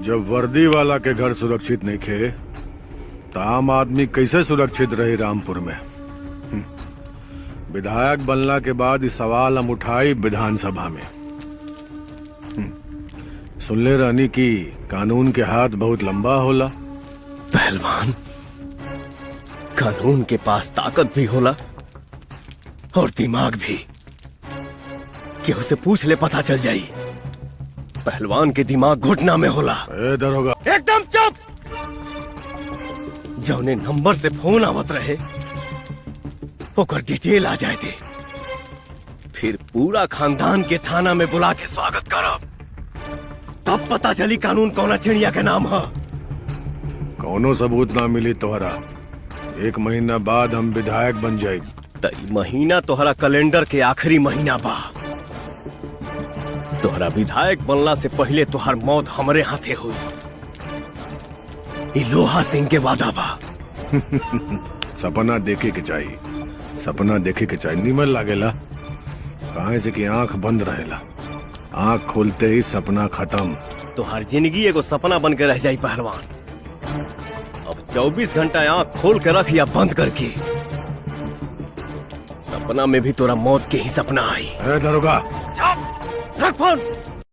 जब वर्दी वाला के घर सुरक्षित नहीं खे तो आम आदमी कैसे सुरक्षित रही रामपुर में। विधायक बनला के बाद इस सवाल हम उठाई विधानसभा में। सुनले रहनी कि कानून के हाथ बहुत लंबा होला। पहलवान, कानून के पास ताकत भी होला और दिमाग भी। केहू से पूछ ले, पता चल जाई। पहलवान के दिमाग घुटना में होला। ए दरोगा, एकदम चुप। जौने नंबर से फोन आवत रहे ओकर डिटेल आ जाए थे, फिर पूरा खानदान के थाना में बुला के स्वागत करब, तब पता चली कानून कौना चिड़िया के नाम है। कौनो सबूत ना मिली तोहरा, 1 महीना बाद हम विधायक बन जाएगी। तई महीना तोहरा कैलेंडर के आखिरी महीना बा। तोहरा विधायक बनला से पहले तोहर मौत हमरे हाथे हुई। ई लोहा सिंह के वादा बा। सपना देखे के चाहिए, सपना देखे के चाहिए। निमन लागेला काहे से कि आंख बंद रहेला, आंख खोलते ही सपना खत्म। तोहर जिंदगी एगो सपना बन के रह जाई पहलवान। अब 24 घंटा आंख खोल के रख या बंद करके, सपना में भी तोरा मौत के ही सपना आई। ए दरोगा, रख फोन।